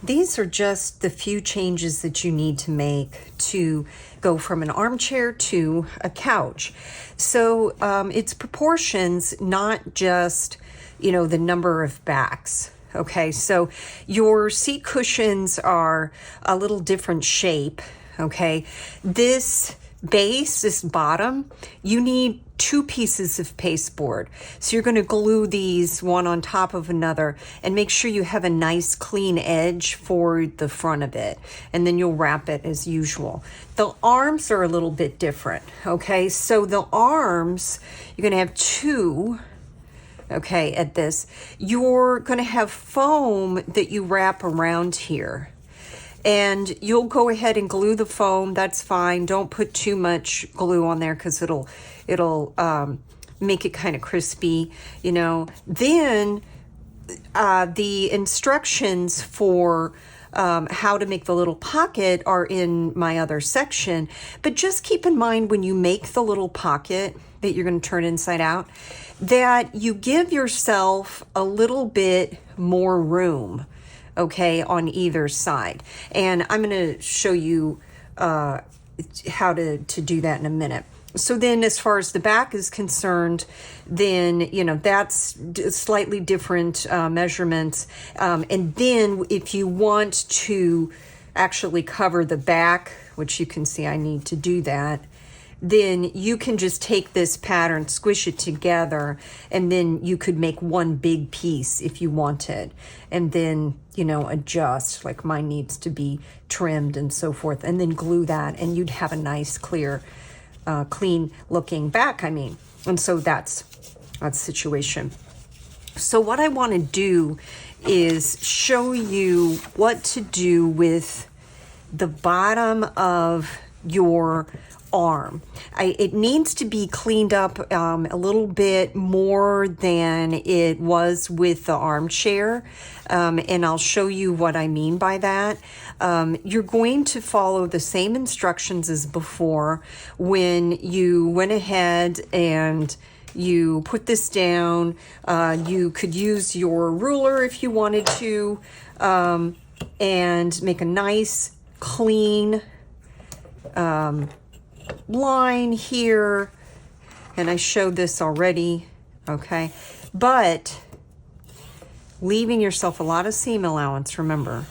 These are just the few changes that you need to make to go from an armchair to a couch. So it's proportions, not just, the number of backs. Okay, so your seat cushions are a little different shape. Okay, this base, this bottom, you need 2 pieces of pasteboard. So you're going to glue these one on top of another and make sure you have a nice clean edge for the front of it. And then you'll wrap it as usual. The arms are a little bit different. Okay, so the arms, you're going to have 2. Okay, at this. You're going to have foam that you wrap around here. And you'll go ahead and glue the foam. That's fine. Don't put too much glue on there because it'll make it kind of crispy, Then the instructions for how to make the little pocket are in my other section. But just keep in mind when you make the little pocket that you're going to turn inside out, that you give yourself a little bit more room, okay, on either side. And I'm going to show you how to do that in a minute. So then as far as the back is concerned, then, that's slightly different measurements. And then if you want to actually cover the back, which you can see I need to do that, then you can just take this pattern, squish it together, and then you could make one big piece if you wanted. And then, adjust, like mine needs to be trimmed and so forth, and then glue that, and you'd have a nice, clear, clean looking back, And so that's the situation. So what I want to do is show you what to do with the bottom of your arm. It needs to be cleaned up a little bit more than it was with the armchair, and I'll show you what I mean by that. You're going to follow the same instructions as before when you went ahead and you put this down. You could use your ruler if you wanted to, and make a nice clean line here, and I showed this already, okay, but leaving yourself a lot of seam allowance, remember.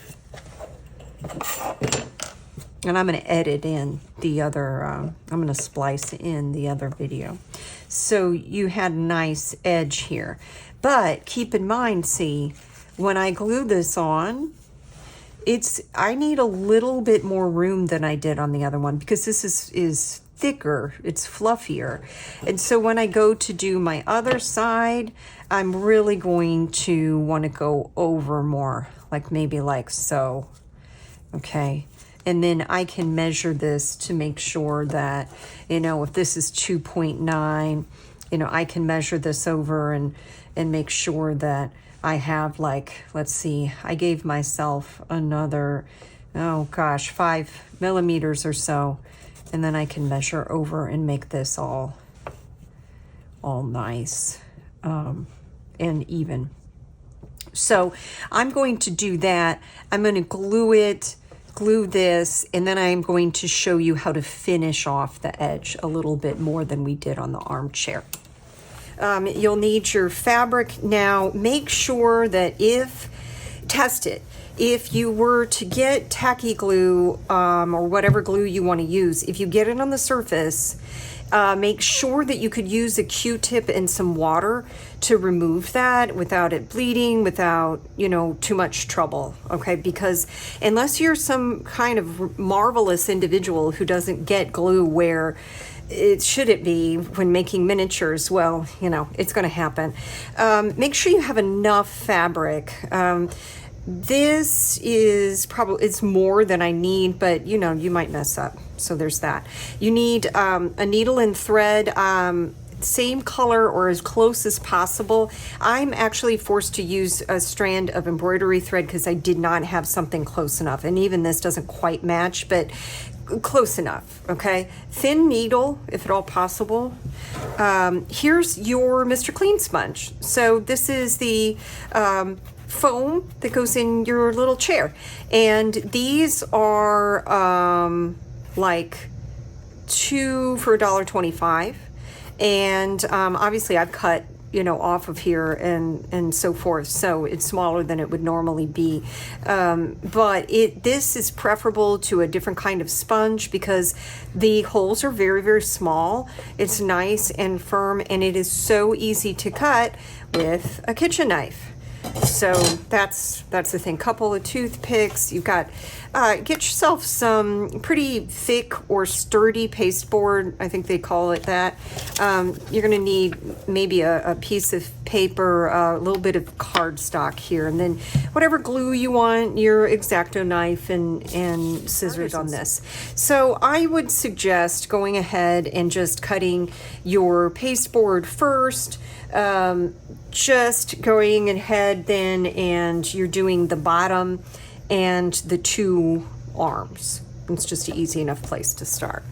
And I'm going to edit in the other, I'm going to splice in the other video. So you had a nice edge here, but keep in mind, see, when I glue this on, I need a little bit more room than I did on the other one because this is thicker, it's fluffier. And so when I go to do my other side, I'm really going to want to go over more, maybe like so, okay? And then I can measure this to make sure that, if this is 2.9, I can measure this over and make sure that I have let's see, I gave myself another, 5 millimeters or so. And then I can measure over and make this all nice and even. So I'm going to do that. I'm going to glue this, and then I'm going to show you how to finish off the edge a little bit more than we did on the armchair. You'll need your fabric. Now, make sure that test it. If you were to get tacky glue or whatever glue you want to use, if you get it on the surface, make sure that you could use a Q-tip and some water to remove that without it bleeding, without, too much trouble, okay? Because unless you're some kind of marvelous individual who doesn't get glue where it shouldn't be when making miniatures, well, it's going to happen. Make sure you have enough fabric. This is it's more than I need, but you might mess up. So there's that. You need a needle and thread, same color or as close as possible. I'm actually forced to use a strand of embroidery thread because I did not have something close enough. And even this doesn't quite match, but close enough, okay? Thin needle, if at all possible. Here's your Mr. Clean sponge. So this is the foam that goes in your little chair. And these are like 2 for $1.25. And obviously I've cut, you know, off of here and so forth, so it's smaller than it would normally be, but this is preferable to a different kind of sponge because the holes are very, very small. It's nice and firm, and it is so easy to cut with a kitchen knife. So that's the thing. Couple of toothpicks. You've got get yourself some pretty thick or sturdy pasteboard. I think they call it that. You're going to need maybe a piece of paper, a little bit of cardstock here, and then whatever glue you want, your exacto knife and scissors on this. So I would suggest going ahead and just cutting your pasteboard first. Just going ahead then, and you're doing the bottom and the 2 arms. It's just an easy enough place to start.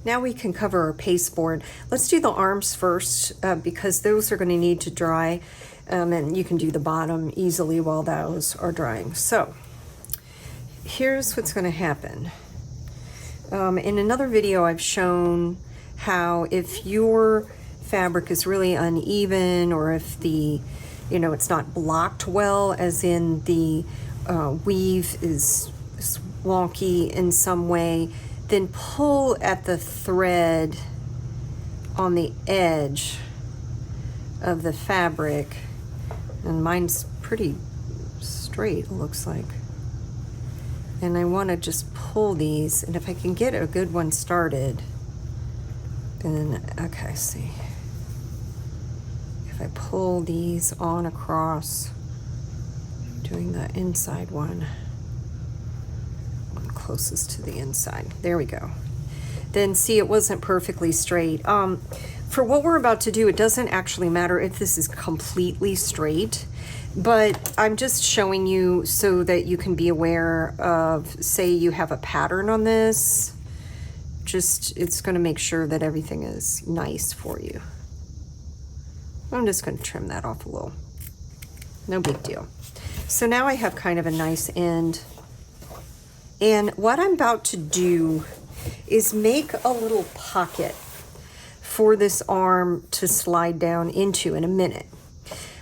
Now we can cover our pasteboard. Let's do the arms first because those are going to need to dry, and you can do the bottom easily while those are drying. So here's what's going to happen. In another video I've shown how if your fabric is really uneven, or if the, you know, it's not blocked well, as in the weave is wonky in some way, then pull at the thread on the edge of the fabric, and mine's pretty straight, it looks like, and I want to just pull these, and if I can get a good one started, then okay, see. If I pull these on across, doing the inside one closest to the inside. There we go. Then see, it wasn't perfectly straight. For what we're about to do, it doesn't actually matter if this is completely straight, but I'm just showing you so that you can be aware of, say you have a pattern on this, just, it's going to make sure that everything is nice for you. I'm just going to trim that off a little. No big deal. So now I have kind of a nice end. And what I'm about to do is make a little pocket for this arm to slide down into in a minute.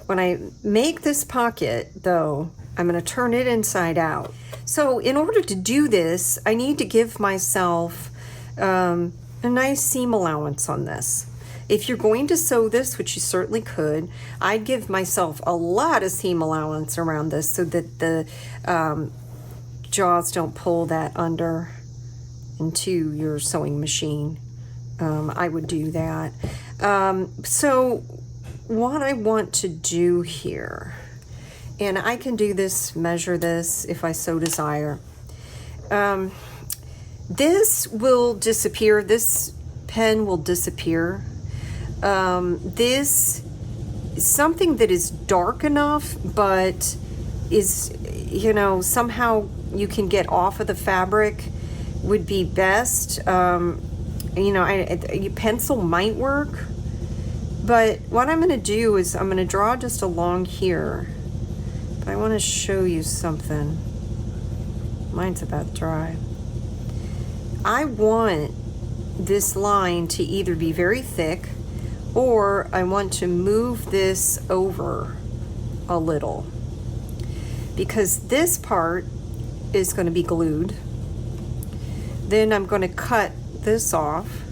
When I make this pocket, though, I'm going to turn it inside out. So in order to do this, I need to give myself a nice seam allowance on this. If you're going to sew this, which you certainly could, I'd give myself a lot of seam allowance around this so that the jaws don't pull that under into your sewing machine. I would do that. So what I want to do here, and I can do this, measure this if I so desire. This will disappear. This pen will disappear. This is something that is dark enough, but is, you know, somehow you can get off of the fabric would be best. You know, pencil might work, but what I'm going to do is I'm going to draw just along here, but I want to show you something. Mine's about dry. I want this line to either be very thick, or I want to move this over a little, because this part is going to be glued. Then I'm going to cut this off,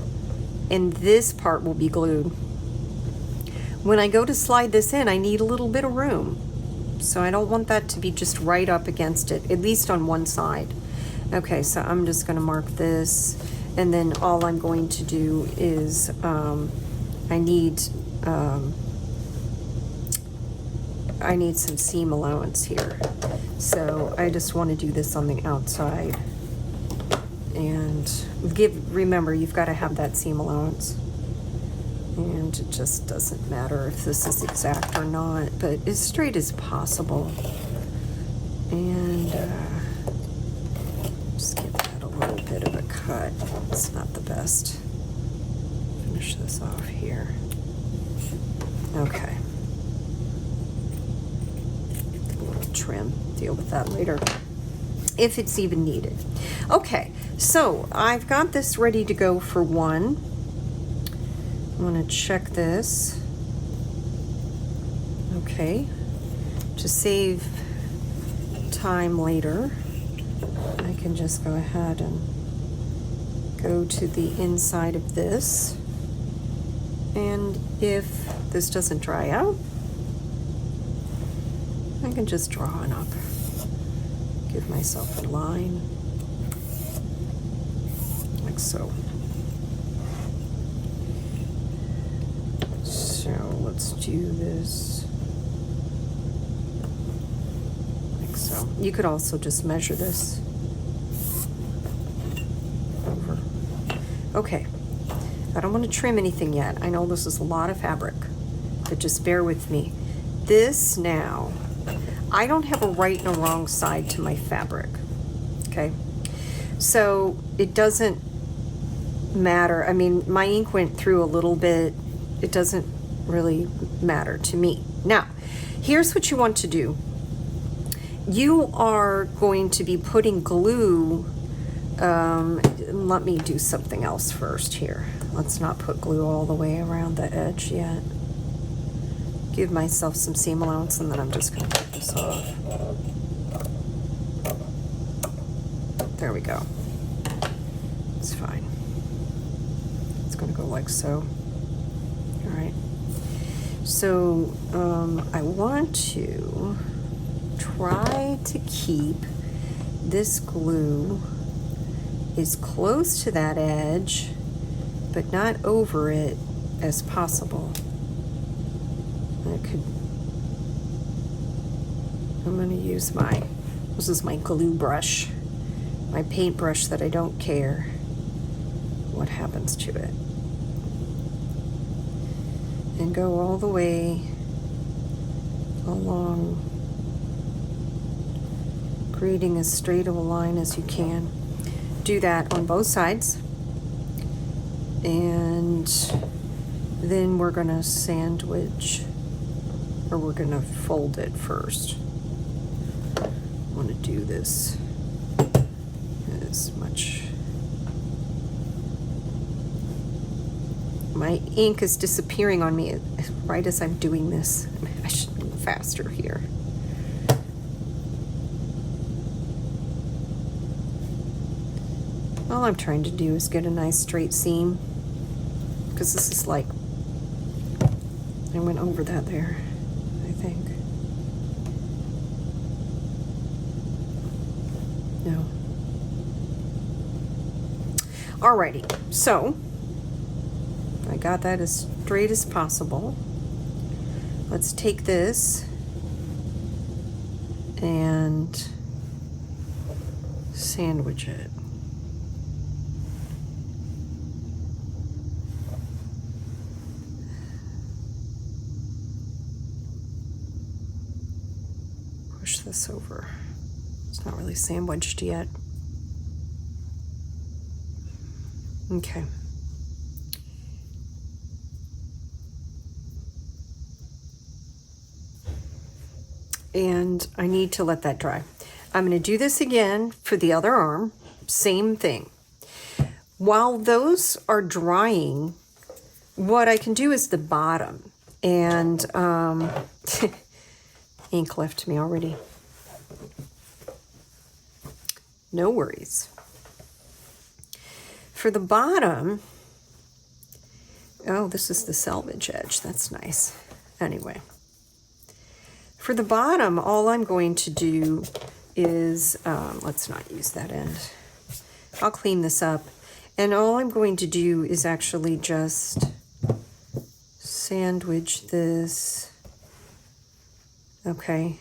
and this part will be glued. When I go to slide this in, I need a little bit of room, so I don't want that to be just right up against it, at least on one side. Okay, so I'm just going to mark this, and then all I'm going to do is I need some seam allowance here. So I just want to do this on the outside. And remember, you've got to have that seam allowance. And it just doesn't matter if this is exact or not, but as straight as possible. And just give that a little bit of a cut. It's not the best. Finish this off here. Okay. trim, deal with that later, if it's even needed. Okay, so I've got this ready to go for one. I'm gonna check this. Okay, to save time later, I can just go ahead and go to the inside of this. And if this doesn't dry out, I can just draw it up. Give myself a line, like so. So let's do this, like so. You could also just measure this over. Okay, I don't want to trim anything yet. I know this is a lot of fabric, but just bear with me. This now, I don't have a right and a wrong side to my fabric, okay? So it doesn't matter. I mean, my ink went through a little bit. It doesn't really matter to me. Now, here's what you want to do. You are going to be putting glue. Let me do something else first here. Let's not put glue all the way around the edge yet. Give myself some seam allowance, and then I'm just going to take this off. There we go. It's fine. It's going to go like so. All right. So I want to try to keep this glue as close to that edge, but not over it as possible. I'm going to use this is my glue brush, my paintbrush that I don't care what happens to it. And go all the way along, creating as straight of a line as you can. Do that on both sides. And then we're going to sandwich, or we're going to fold it first. I want to do this as much. My ink is disappearing on me right as I'm doing this. I should move faster here. All I'm trying to do is get a nice straight seam, because this is like, I went over that there, I think. No. Alrighty, so I got that as straight as possible. Let's take this and sandwich it. Push this over. It's not really sandwiched yet. Okay. And I need to let that dry. I'm going to do this again for the other arm. Same thing. While those are drying, what I can do is the bottom. And ink left me already. No worries. For the bottom, oh, this is the selvage edge. That's nice. Anyway. For the bottom, all I'm going to do is, let's not use that end. I'll clean this up. And all I'm going to do is actually just sandwich this. Okay.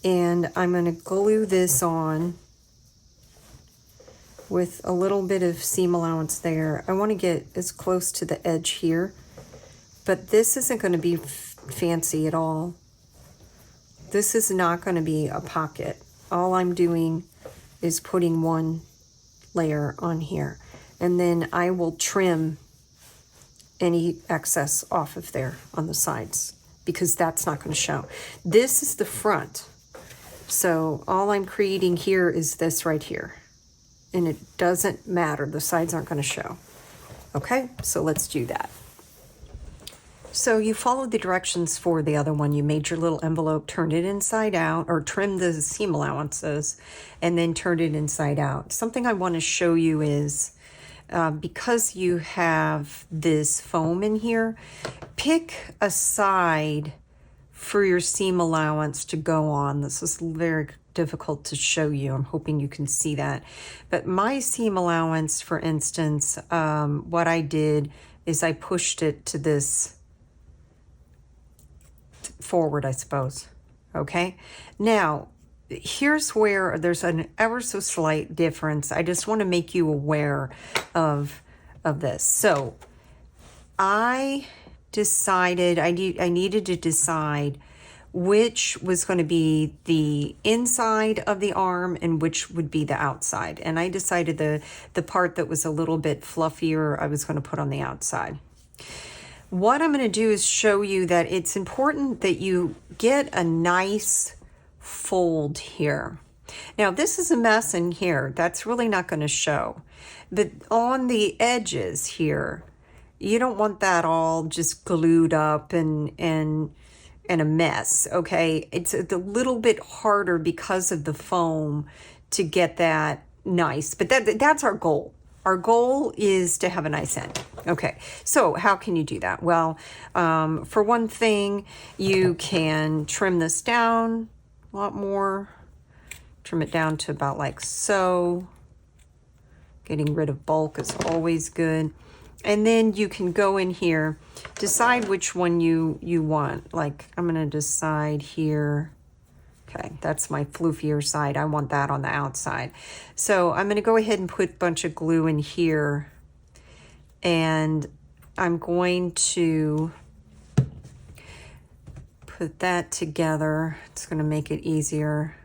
And I'm going to glue this on with a little bit of seam allowance there. I want to get as close to the edge here. But this isn't going to be fancy at all. This is not going to be a pocket. All I'm doing is putting one layer on here. And then I will trim any excess off of there on the sides, because that's not going to show. This is the front. So all I'm creating here is this right here. And it doesn't matter. The sides aren't going to show. Okay, so let's do that. So you followed the directions for the other one. You made your little envelope, turned it inside out, or trimmed the seam allowances, and then turned it inside out. Something I want to show you is, because you have this foam in here, pick a side for your seam allowance to go on. This is very difficult to show you. I'm hoping you can see that. But my seam allowance, for instance, what I did is I pushed it to this forward, I suppose. Okay. Now, here's where there's an ever so slight difference. I just want to make you aware of this. So I decided I needed to decide which was going to be the inside of the arm and which would be the outside. And I decided the part that was a little bit fluffier, I was going to put on the outside. What I'm going to do is show you that it's important that you get a nice fold here. Now, this is a mess in here. That's really not going to show. But on the edges here, you don't want that all just glued up and a mess, okay? It's a little bit harder because of the foam to get that nice. But that's our goal. Our goal is to have a nice end. Okay, so how can you do that? Well, for one thing, you can trim this down a lot more. Trim it down to about like so. Getting rid of bulk is always good. And then you can go in here, decide which one you want. Like, I'm going to decide here. Okay, that's my floofier side. I want that on the outside. So I'm going to go ahead and put a bunch of glue in here. And I'm going to put that together. It's going to make it easier.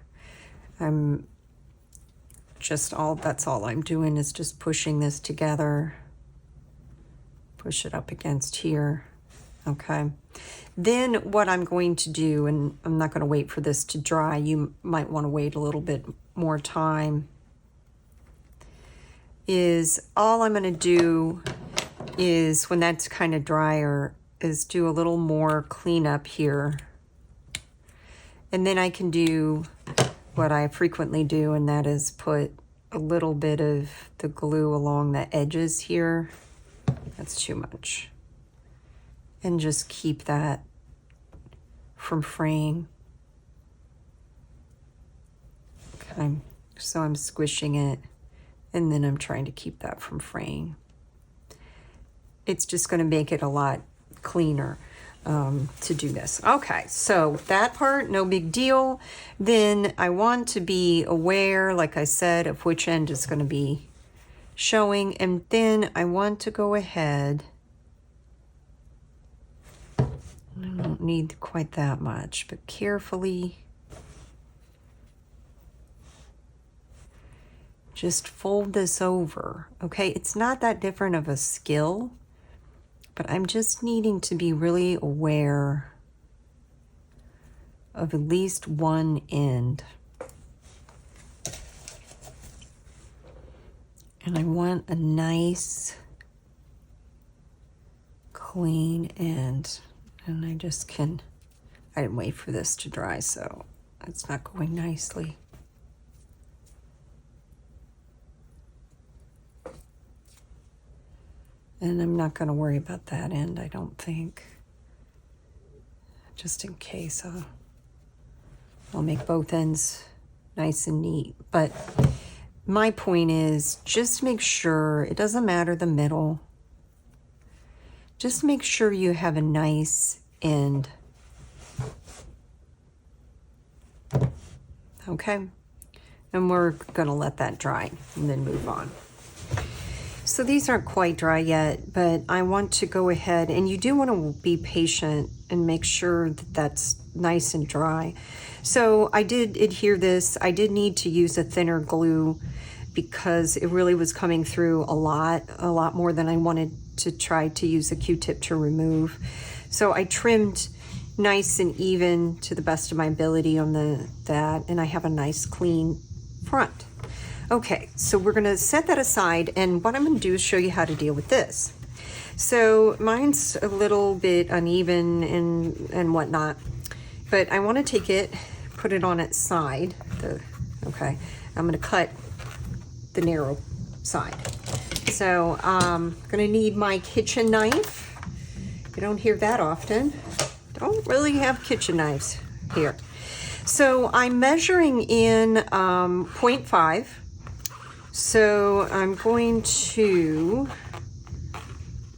That's all I'm doing is just pushing this together. Push it up against here. Okay. Then what I'm going to do, and I'm not going to wait for this to dry. You might want to wait a little bit more time. Is all I'm going to do is, when that's kind of drier, is do a little more cleanup here. And then I can do what I frequently do, and that is put a little bit of the glue along the edges here. That's too much. And just keep that from fraying. Okay, so I'm squishing it, and then I'm trying to keep that from fraying. It's just going to make it a lot cleaner to do this. Okay, so that part, no big deal. Then I want to be aware, like I said, of which end is going to be showing, and then I want to go ahead. I don't need quite that much, but carefully just fold this over. Okay, it's not that different of a skill, but I'm just needing to be really aware of at least one end. And I want a nice, clean end. And I didn't wait for this to dry, so it's not going nicely. And I'm not going to worry about that end, I don't think. Just in case, I'll make both ends nice and neat. But my point is, just make sure, it doesn't matter the middle. Just make sure you have a nice end. Okay? And we're going to let that dry and then move on. So these aren't quite dry yet, but I want to go ahead, and you do want to be patient and make sure that that's nice and dry. So I did adhere this. I did need to use a thinner glue because it really was coming through a lot more than I wanted to try to use a Q-tip to remove. So I trimmed nice and even to the best of my ability on that, and I have a nice clean front. Okay, so we're gonna set that aside, and what I'm gonna do is show you how to deal with this. So mine's a little bit uneven and whatnot, but I wanna take it, put it on its side. Okay, I'm gonna cut the narrow side. So I'm gonna need my kitchen knife. You don't hear that often. Don't really have kitchen knives here. So I'm measuring in 0.5. So I'm going to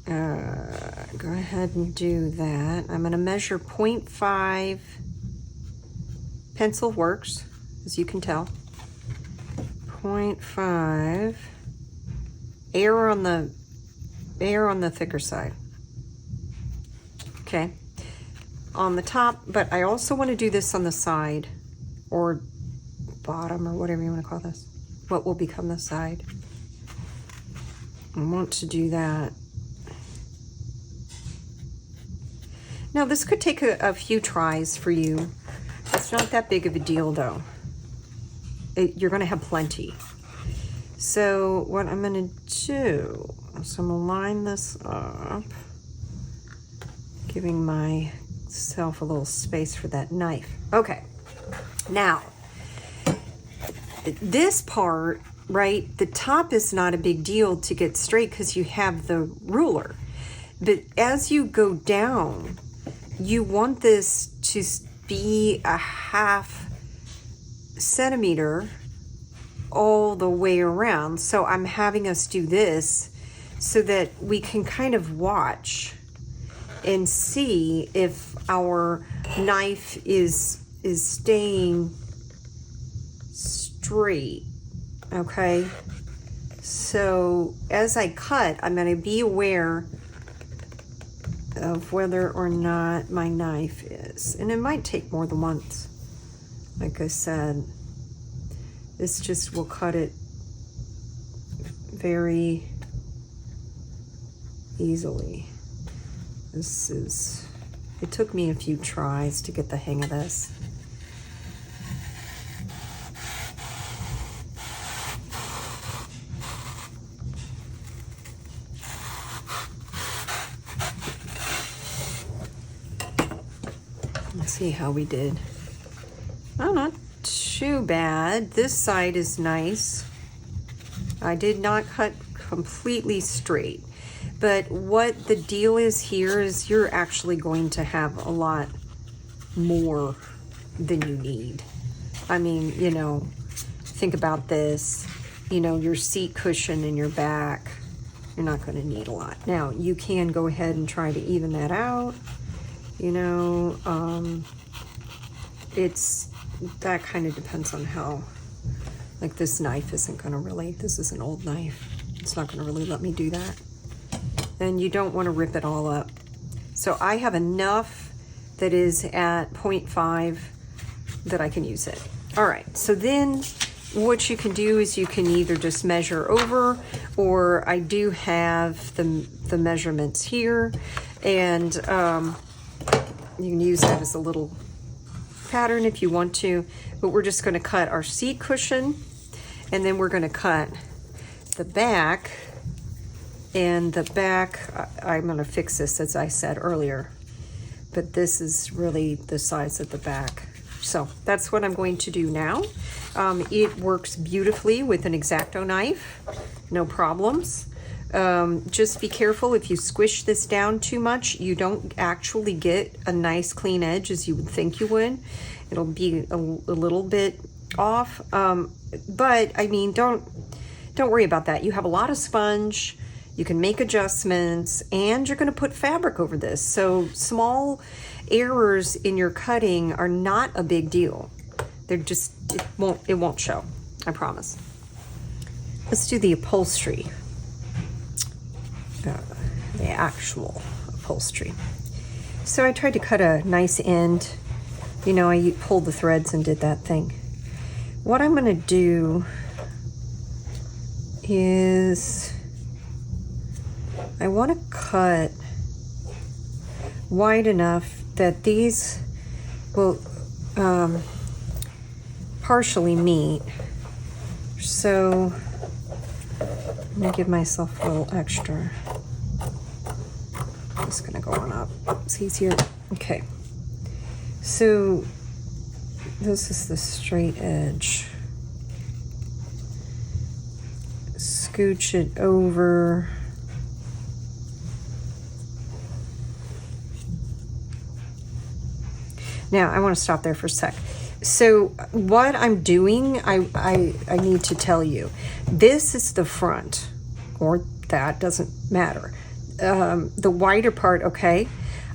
go ahead and do that. I'm going to measure 0.5. Pencil works, as you can tell. 0.5. Err on the thicker side. Okay. On the top, but I also want to do this on the side or bottom or whatever you want to call this. What will become the side. I want to do that. Now this could take a few tries for you. It's not that big of a deal though. You're going to have plenty. So what I'm going to do is I'm going to line this up, giving myself a little space for that knife. Okay, now this part, right, the top is not a big deal to get straight because you have the ruler. But as you go down, you want this to be a 1/2 centimeter all the way around. So I'm having us do this so that we can kind of watch and see if our knife is staying straight. Okay, so as I cut, I'm going to be aware of whether or not my knife is, and it might take more than once. Like I said, this just will cut it very easily. It took me a few tries to get the hang of this. Let's see how we did. Oh, not too bad. This side is nice. I did not cut completely straight. But what the deal is here is you're actually going to have a lot more than you need. I mean, you know, think about this. You know, your seat cushion in your back, you're not going to need a lot. Now, you can go ahead and try to even that out. You know, that kind of depends on how, like this knife isn't going to really, this is an old knife. It's not going to really let me do that. And you don't want to rip it all up. So I have enough that is at 0.5 that I can use it. All right, so then what you can do is you can either just measure over, or I do have the measurements here, and you can use that as a little pattern if you want to, but we're just going to cut our seat cushion, and then we're going to cut the back. And the back, I'm going to fix this as I said earlier, but this is really the size of the back. So that's what I'm going to do now. It works beautifully with an exacto knife, no problems. Just be careful, if you squish this down too much, you don't actually get a nice clean edge as you would think you would. It'll be a little bit off, but I mean, don't worry about that. You have a lot of sponge. You can make adjustments, and you're going to put fabric over this. So small errors in your cutting are not a big deal. They're just, it won't show, I promise. Let's do the upholstery. The actual upholstery. So I tried to cut a nice end. You know, I pulled the threads and did that thing. What I'm going to do is I want to cut wide enough that these will partially meet. So I'm gonna give myself a little extra. I'm just gonna go on up. It's easier. Okay. So this is the straight edge. Scooch it over. Now I want to stop there for a sec. So what I'm doing, I need to tell you, this is the front, or that doesn't matter. The wider part, okay.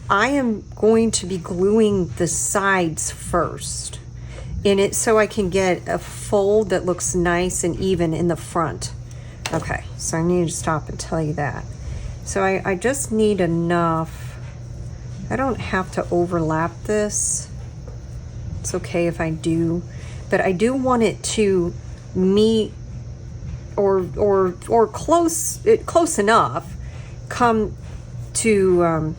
I am going to be gluing the sides first in it so I can get a fold that looks nice and even in the front. Okay, so I need to stop and tell you that. So I just need enough. I don't have to overlap this. It's okay if I do, but I do want it to meet or close enough come to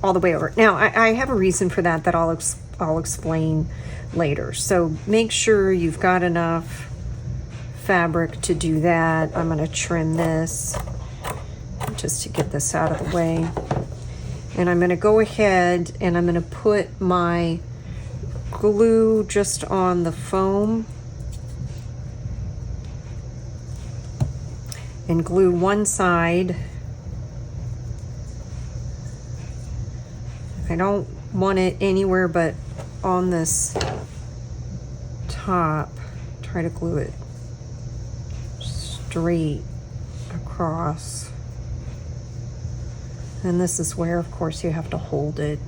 all the way over. Now I have a reason for that I'll explain later. So make sure you've got enough fabric to do that. I'm going to trim this just to get this out of the way, and I'm going to go ahead and I'm going to put my glue just on the foam and glue one side. I don't want it anywhere but on this top. Try to glue it straight across. And this is where, of course, you have to hold it,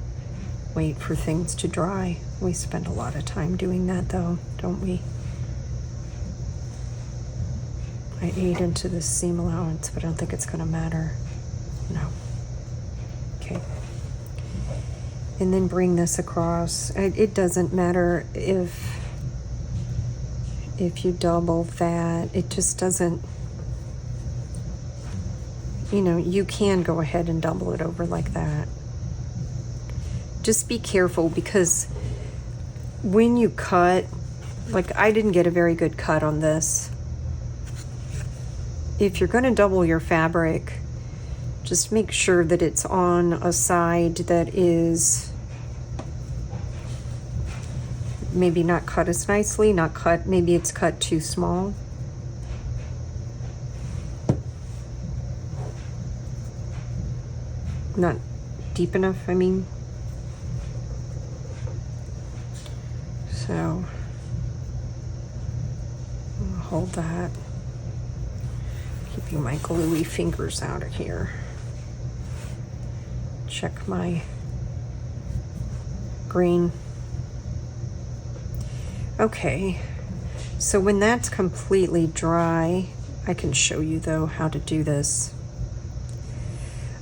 wait for things to dry. We spend a lot of time doing that, though, don't we? I ate into this seam allowance, but I don't think it's going to matter. No. Okay. And then bring this across. It doesn't matter if you double that. It just doesn't, you know, you can go ahead and double it over like that. Just be careful, because when you cut, like I didn't get a very good cut on this. If you're going to double your fabric, just make sure that it's on a side that is maybe not cut as nicely, maybe it's cut too small. Not deep enough, I mean. So, I'll hold that. Keeping my gluey fingers out of here. Check my green. Okay, so when that's completely dry, I can show you though how to do this.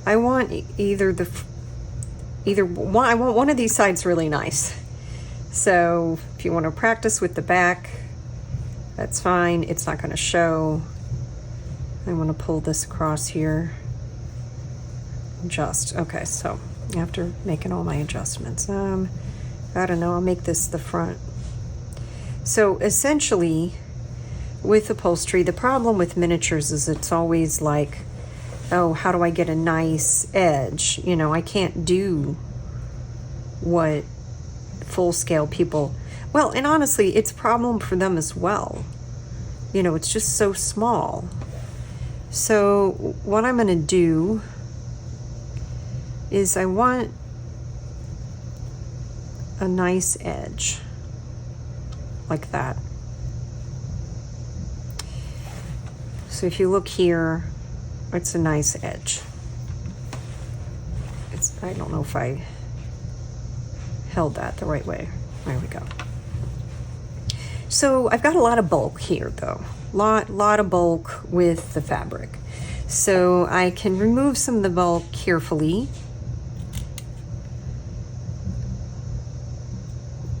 I want I want one of these sides really nice. So if you want to practice with the back, that's fine. It's not going to show. I want to pull this across here. Adjust. Okay, so after making all my adjustments, I don't know, I'll make this the front. So essentially, with upholstery, the problem with miniatures is it's always like, oh, how do I get a nice edge? You know, I can't do what full-scale people, well, and honestly, it's a problem for them as well. You know, it's just so small. So what I'm going to do is I want a nice edge like that. So if you look here, it's a nice edge. I don't know if I held that the right way. There we go. So I've got a lot of bulk here though. Lot of bulk with the fabric. So I can remove some of the bulk carefully.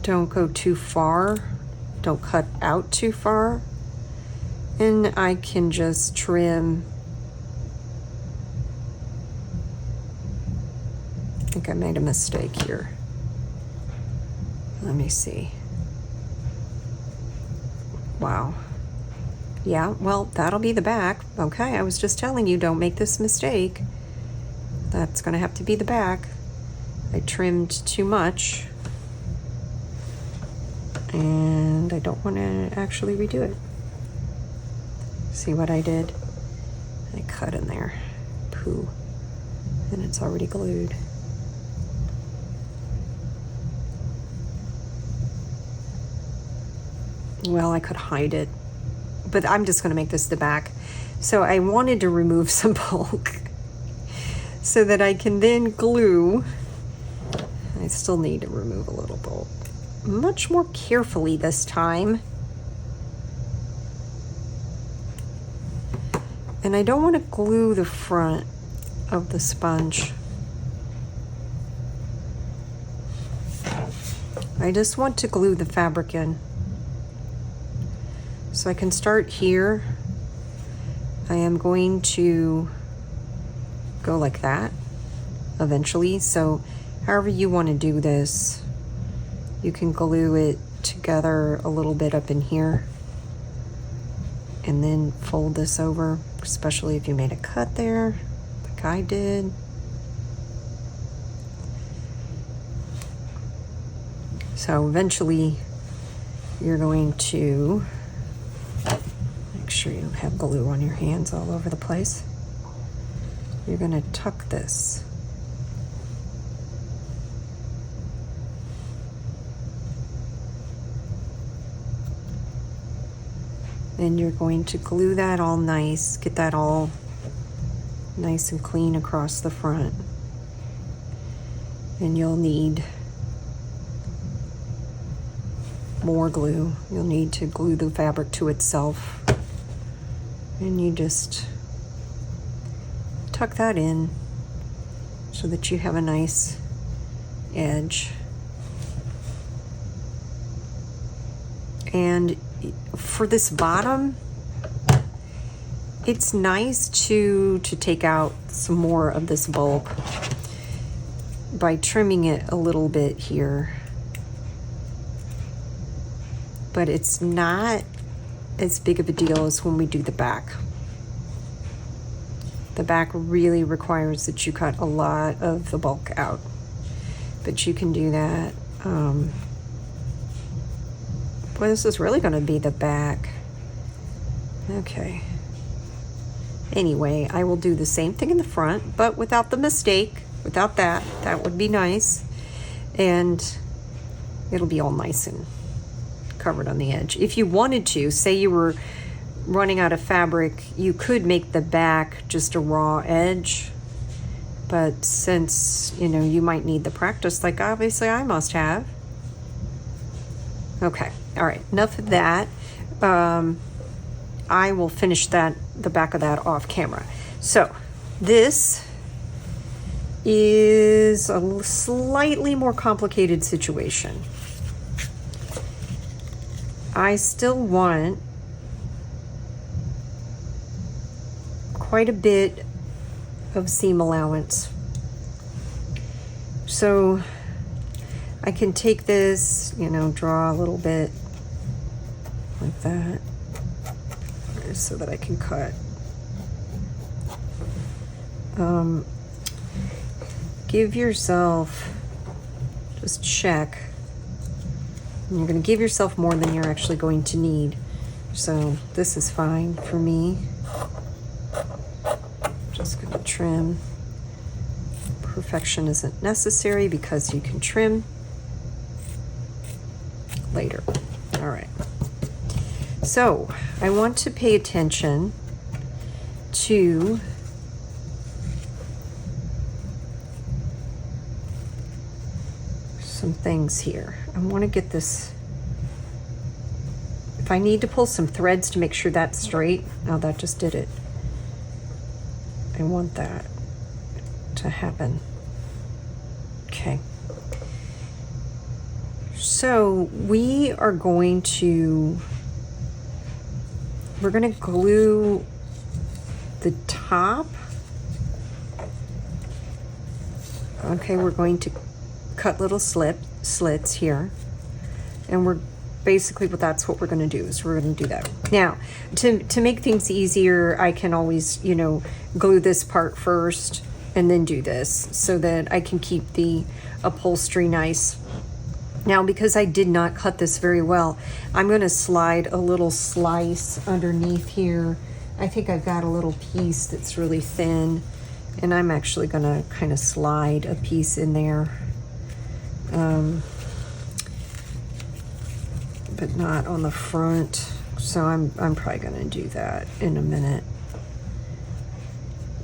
Don't go too far. Don't cut out too far. And I can just trim. I think I made a mistake here. Let me see. Wow. Yeah, well, that'll be the back. Okay, I was just telling you, don't make this mistake. That's gonna have to be the back. I trimmed too much. And I don't want to actually redo it. See what I did? I cut in there. Poo. And it's already glued. Well, I could hide it, but I'm just going to make this the back. So I wanted to remove some bulk so that I can then glue. I still need to remove a little bulk. Much more carefully this time. And I don't want to glue the front of the sponge. I just want to glue the fabric in. So I can start here. I am going to go like that eventually. So however you want to do this, you can glue it together a little bit up in here and then fold this over, especially if you made a cut there, like I did. So eventually you're going to make sure you don't have glue on your hands all over the place. You're going to tuck this. And you're going to glue that all nice, get that all nice and clean across the front. And you'll need more glue. You'll need to glue the fabric to itself. And you just tuck that in so that you have a nice edge. And for this bottom, it's nice to take out some more of this bulk by trimming it a little bit here. But it's not as big of a deal as when we do the back. The back really requires that you cut a lot of the bulk out, but you can do that. Boy, this is really going to be the back. Okay. Anyway, I will do the same thing in the front, but without the mistake, without that. That would be nice. And it'll be all nice and covered on the edge. If you wanted to, say you were running out of fabric, you could make the back just a raw edge. But since, you know, you might need the practice, like obviously I must have. Okay. All right, enough of that. I will finish the back of that off camera. So this is a slightly more complicated situation. I still want quite a bit of seam allowance. So I can take this, you know, draw a little bit like that, so that I can cut. Give yourself, just check. And you're going to give yourself more than you're actually going to need. So this is fine for me. Just going to trim. Perfection isn't necessary because you can trim later. All right. So I want to pay attention to some things here. I want to get this. If I need to pull some threads to make sure that's straight, oh, that just did it. I want that to happen. Okay. So we're going to glue the top. Okay, we're going to cut little slits here. And we're basically, that's what we're going to do, is we're going to do that. Now, to make things easier, I can always, you know, glue this part first and then do this so that I can keep the upholstery nice. Now, because I did not cut this very well, I'm going to slide a little slice underneath here. I think I've got a little piece that's really thin, and I'm actually going to kind of slide a piece in there. But not on the front. So I'm probably going to do that in a minute.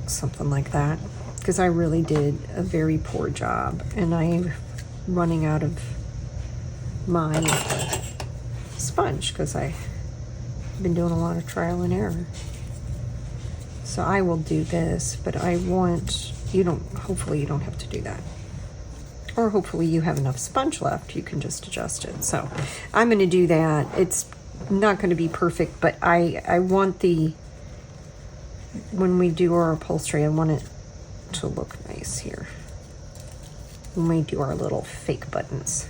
Something like that. Because I really did a very poor job, and I'm running out of my sponge because I've been doing a lot of trial and error. So I will do this, but I want, hopefully you don't have to do that. Or hopefully you have enough sponge left, you can just adjust it. So I'm going to do that. It's not going to be perfect, but I want when we do our upholstery, I want it to look nice here. When we do our little fake buttons.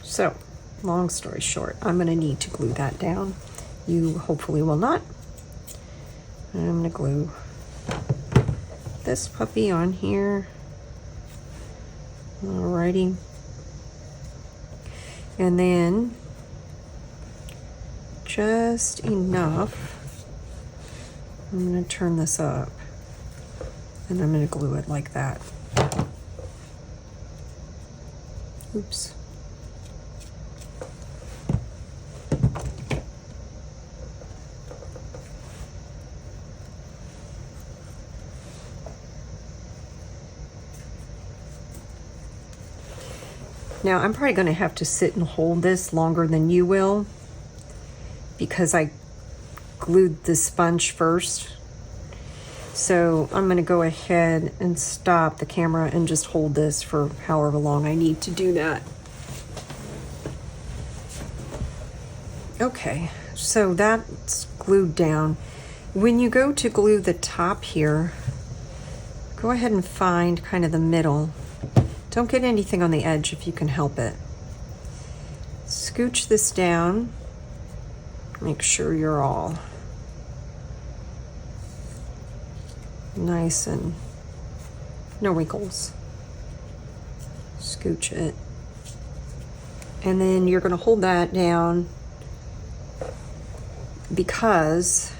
So, long story short, I'm going to need to glue that down. You hopefully will not. And I'm going to glue this puppy on here. Alrighty. And then just enough. I'm going to turn this up. And I'm going to glue it like that. Oops. Now, I'm probably going to have to sit and hold this longer than you will because I glued the sponge first. So I'm going to go ahead and stop the camera and just hold this for however long I need to do that. Okay, so that's glued down. When you go to glue the top here, go ahead and find kind of the middle. Don't get anything on the edge if you can help it. Scooch this down. Make sure you're all nice and no wrinkles. Scooch it. And then you're going to hold that down because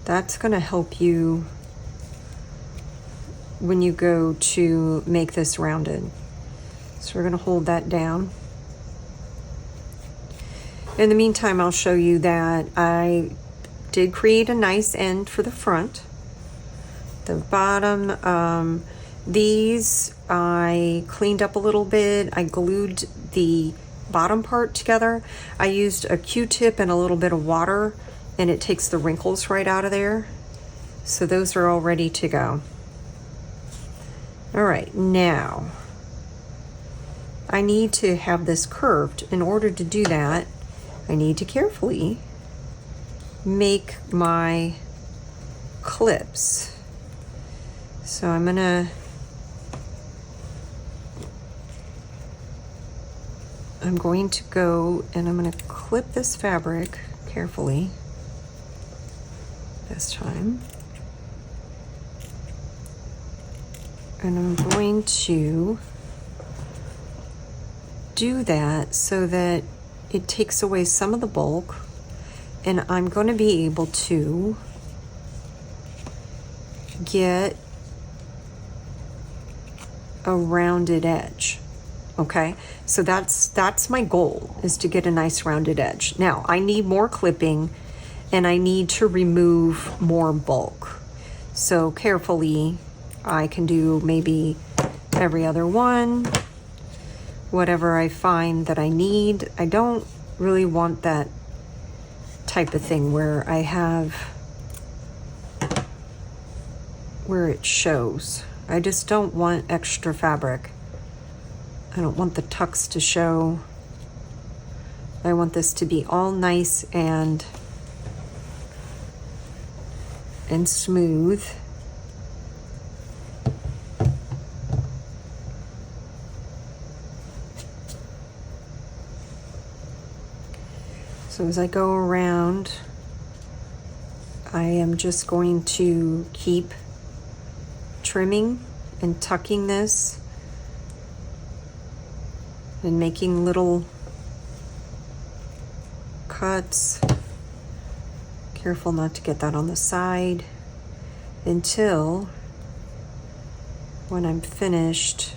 that's going to help you when you go to make this rounded. So we're going to hold that down. In the meantime, I'll show you that I did create a nice end for the front. The bottom, these I cleaned up a little bit. I glued the bottom part together. I used a Q-tip and a little bit of water, and it takes the wrinkles right out of there. So those are all ready to go. All right, now I need to have this curved. In order to do that, I need to carefully make my clips. So I'm going to go and I'm going to clip this fabric carefully this time. And I'm going to do that so that it takes away some of the bulk, and I'm going to be able to get a rounded edge. Okay, so that's my goal, is to get a nice rounded edge. Now I need more clipping and I need to remove more bulk. So carefully, I can do maybe every other one, whatever I find that I need. I don't really want that type of thing where I have, where it shows. I just don't want extra fabric. I don't want the tucks to show. I want this to be all nice and smooth. So as I go around, I am just going to keep trimming and tucking this and making little cuts. Careful not to get that on the side until when I'm finished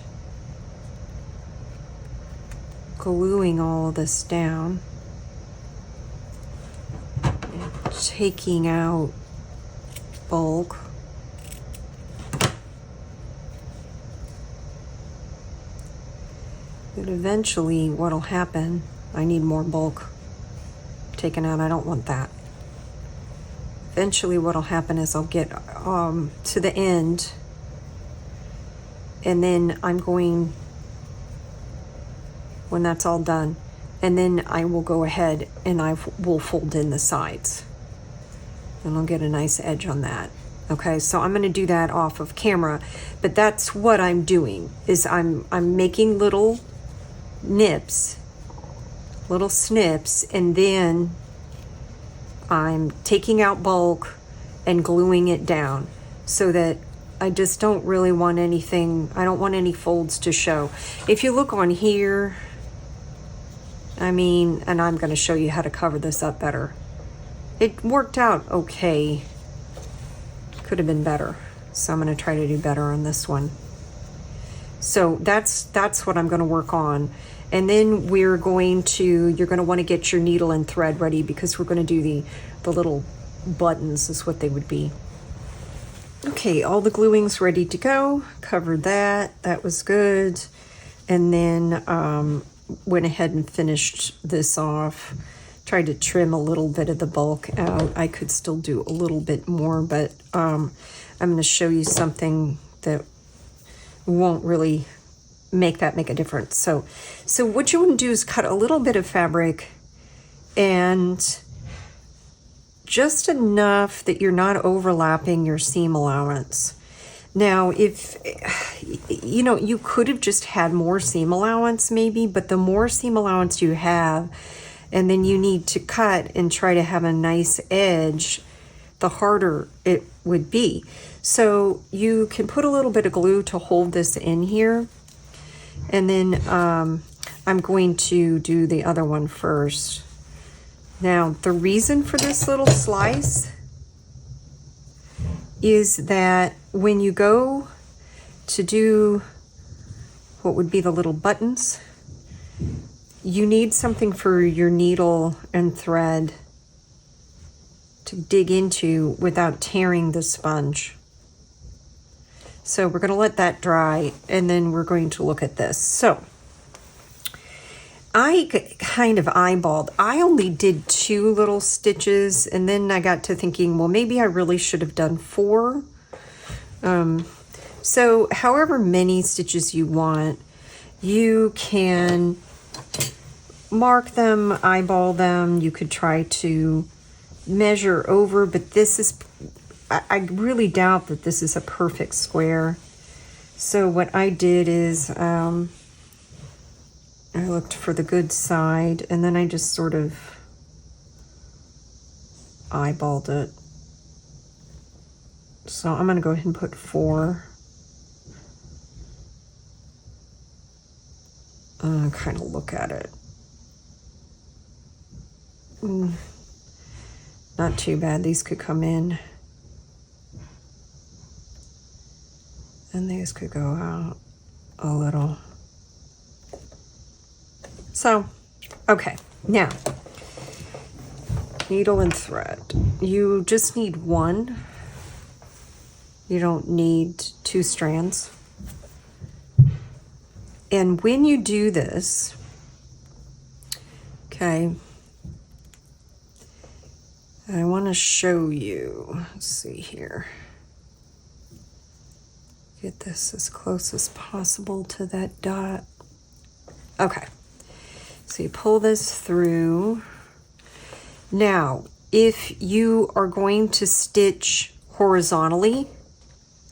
gluing all of this down and taking out bulk. But eventually what'll happen, I need more bulk taken out. I don't want that. Eventually what'll happen is I'll get to the end, and then I'm going, when that's all done, and then I will go ahead and I will fold in the sides, and I'll get a nice edge on that. Okay, so I'm going to do that off of camera, but that's what I'm doing, is I'm making little nips, little snips, and then I'm taking out bulk and gluing it down so that I just don't really want anything, I don't want any folds to show. If you look on here, I mean, and I'm going to show you how to cover this up better. It worked out okay. Could have been better. So I'm going to try to do better on this one. So that's what I'm going to work on. And then you're going to want to get your needle and thread ready, because we're going to do the little buttons is what they would be. Okay, all the gluing's ready to go. Covered that. That was good. And then went ahead and finished this off. Tried to trim a little bit of the bulk out. I could still do a little bit more, but I'm going to show you something that won't really make a difference. So what you want to do is cut a little bit of fabric, and just enough that you're not overlapping your seam allowance. Now, if you could have just had more seam allowance maybe, but the more seam allowance you have, and then you need to cut and try to have a nice edge, the harder it would be. So you can put a little bit of glue to hold this in here. And then I'm going to do the other one first. Now, the reason for this little slice is that when you go to do what would be the little buttons, you need something for your needle and thread to dig into without tearing the sponge. So we're going to let that dry, and then we're going to look at this. So I kind of eyeballed. I only did 2 little stitches, and then I got to thinking, well, maybe I really should have done 4. So however many stitches you want, you can mark them, eyeball them. You could try to measure over, but this is, I really doubt that this is a perfect square. So what I did is I looked for the good side, and then I just sort of eyeballed it. So I'm going to go ahead and put 4. Kind of look at it. Not too bad. These could come in, and these could go out a little. So, okay, now, needle and thread. You just need 1. You don't need 2 strands. And when you do this, okay, I want to show you, let's see here. Get this as close as possible to that dot. Okay. So you pull this through. Now, if you are going to stitch horizontally,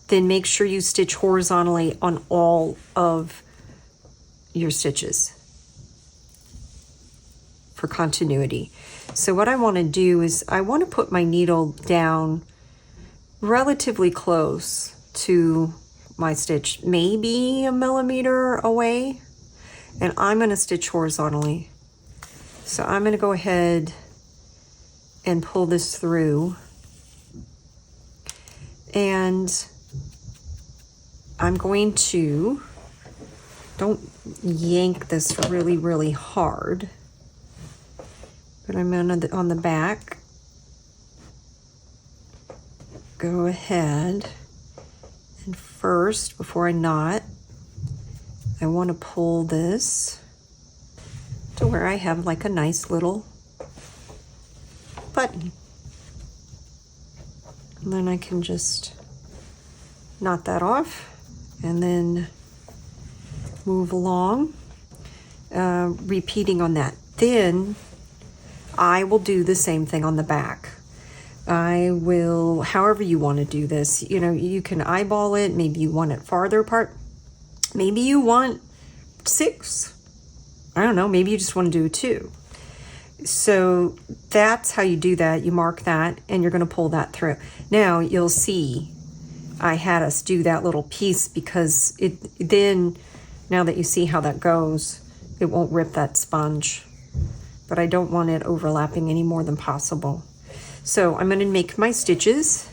then make sure you stitch horizontally on all of your stitches. for continuity. So what I want to do is I want to put my needle down relatively close to my stitch, maybe a millimeter away, and I'm going to stitch horizontally. So I'm going to go ahead and pull this through, and I'm going to, don't yank this really, really hard, but I'm on the back. Go ahead, and first, before I knot, I want to pull this to where I have like a nice little button. And then I can just knot that off and then move along, repeating on that. Then I will do the same thing on the back. I will, however you want to do this, you know, you can eyeball it. Maybe you want it farther apart. Maybe you want 6. I don't know. Maybe you just want to do 2. So that's how you do that. You mark that and you're going to pull that through. Now you'll see I had us do that little piece because it then, now that you see how that goes, it won't rip that sponge. But I don't want it overlapping any more than possible. So I'm going to make my stitches,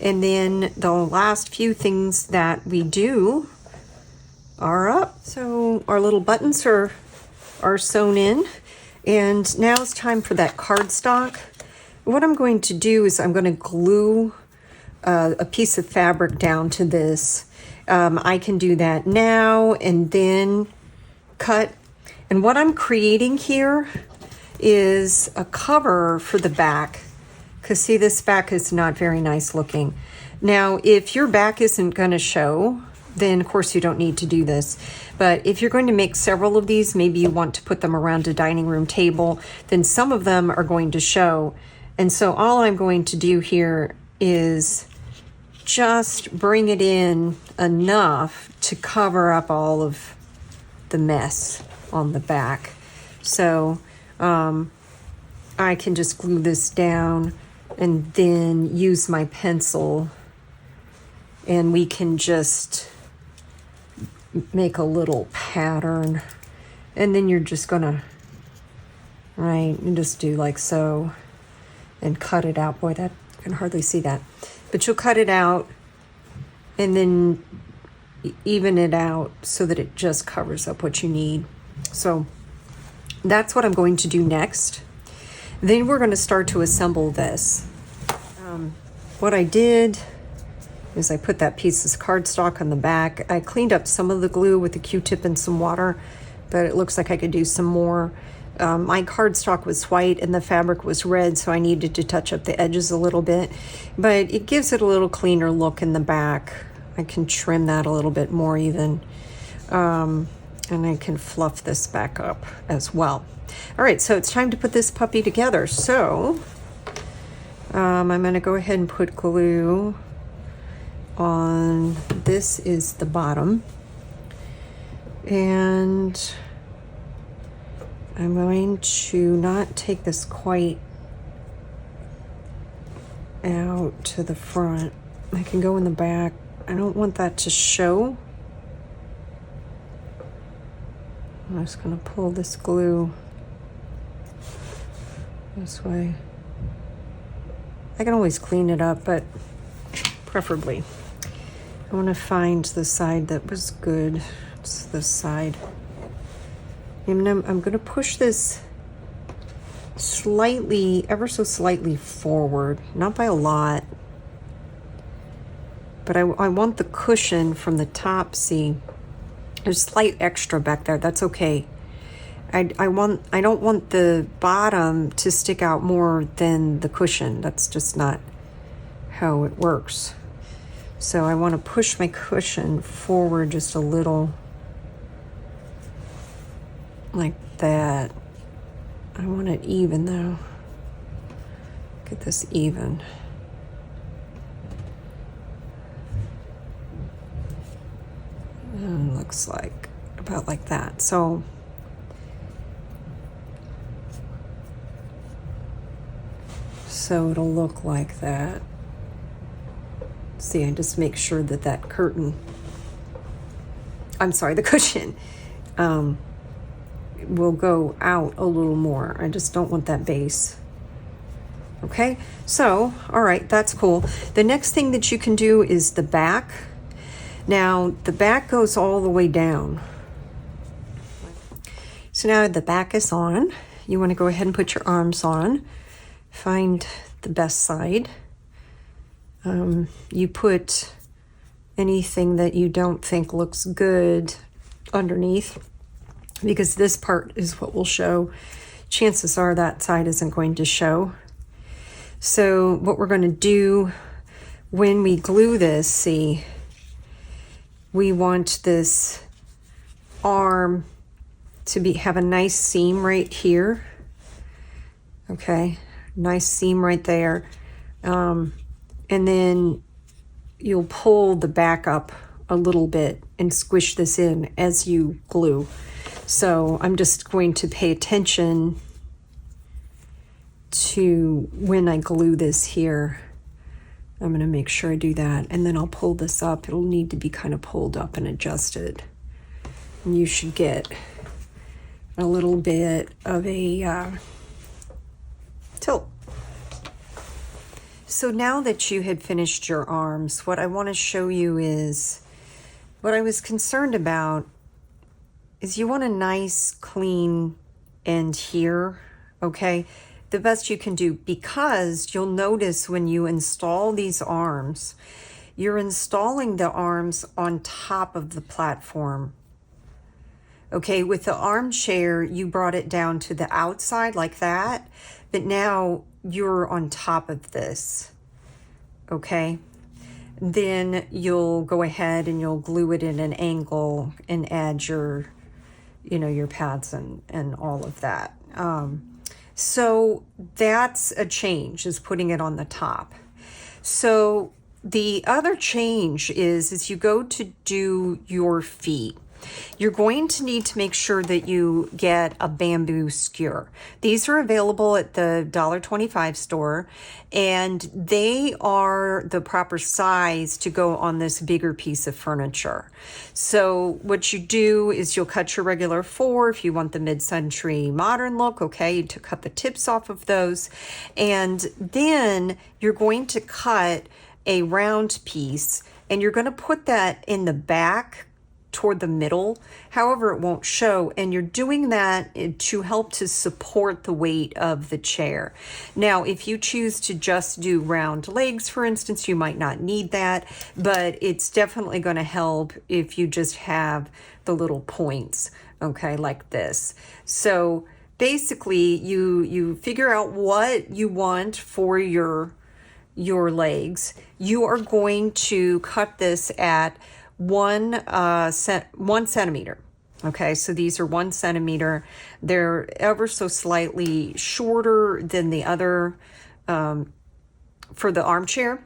and then the last few things that we do are up. So our little buttons are sewn in, and now it's time for that cardstock. What I'm going to do is I'm going to glue a piece of fabric down to this. I can do that now and then cut. And what I'm creating here is a cover for the back, because see, this back is not very nice looking. Now, if your back isn't going to show, then of course you don't need to do this. But if you're going to make several of these, maybe you want to put them around a dining room table, then some of them are going to show. And so all I'm going to do here is just bring it in enough to cover up all of the mess on the back. So I can just glue this down and then use my pencil, and we can just make a little pattern, and then you're just gonna, right, and just do like so and cut it out. Boy, that I can hardly see that, but you'll cut it out and then even it out so that it just covers up what you need. So that's what I'm going to do next. Then we're going to start to assemble this. What I did is I put that piece of cardstock on the back. I cleaned up some of the glue with a Q-tip and some water, but it looks like I could do some more. My cardstock was white and the fabric was red, so I needed to touch up the edges a little bit, but it gives it a little cleaner look in the back. I can trim that a little bit more even, and I can fluff this back up as well. All right, so it's time to put this puppy together. So I'm going to go ahead and put glue on, this is the bottom, and I'm going to not take this quite out to the front. I can go in the back. I don't want that to show. I'm just going to pull this glue this way. I can always clean it up, but preferably I want to find the side that was good. It's this side. And I'm going to push this slightly, ever so slightly forward, not by a lot, but I want the cushion from the top. See, there's slight extra back there. That's okay. I don't want the bottom to stick out more than the cushion. That's just not how it works. So I want to push my cushion forward just a little, like that. I want it even though. Get this even. And looks like about like that. So So it'll look like that. See, I just make sure that that curtain, I'm sorry, the cushion, will go out a little more. I just don't want that base. Okay, so, all right, that's cool. The next thing that you can do is the back. Now, the back goes all the way down. So now the back is on. You want to go ahead and put your arms on. Find the best side. You put anything that you don't think looks good underneath, because this part is what will show. Chances are that side isn't going to show. So what we're going to do when we glue this, see, we want this arm to have a nice seam right here. Okay, nice seam right there. And then you'll pull the back up a little bit and squish this in as you glue. So I'm just going to pay attention to when I glue this here. I'm going to make sure I do that, and then I'll pull this up. It'll need to be kind of pulled up and adjusted. And you should get a little bit of a tilt. So now that you had finished your arms, what I want to show you is what I was concerned about is you want a nice clean end here, okay? The best you can do, because you'll notice when you install these arms, you're installing the arms on top of the platform. Okay, with the armchair, you brought it down to the outside like that, but now you're on top of this, okay? Then you'll go ahead and you'll glue it in an angle and add your, your pads and all of that. So that's a change, is putting it on the top. So the other change is you go to do your feet. You're going to need to make sure that you get a bamboo skewer. These are available at the $1.25 store, and they are the proper size to go on this bigger piece of furniture. So what you do is you'll cut your regular 4 if you want the mid-century modern look, okay? To cut the tips off of those, and then you're going to cut a round piece, and you're going to put that in the back toward the middle, however it won't show, and you're doing that to help to support the weight of the chair. Now, if you choose to just do round legs, for instance, you might not need that, but it's definitely going to help if you just have the little points, okay, like this. So basically, you figure out what you want for your legs. You are going to cut this at 1 centimeter. Okay, so these are 1 centimeter. They're ever so slightly shorter than the other for the armchair,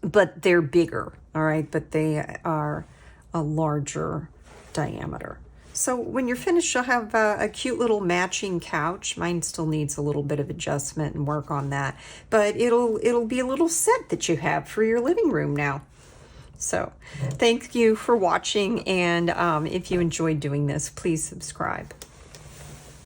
but they're bigger, all right? But they are a larger diameter. So when you're finished, you'll have a cute little matching couch. Mine still needs a little bit of adjustment and work on that, but it'll be a little set that you have for your living room now. So thank you for watching, and if you enjoyed doing this, please subscribe.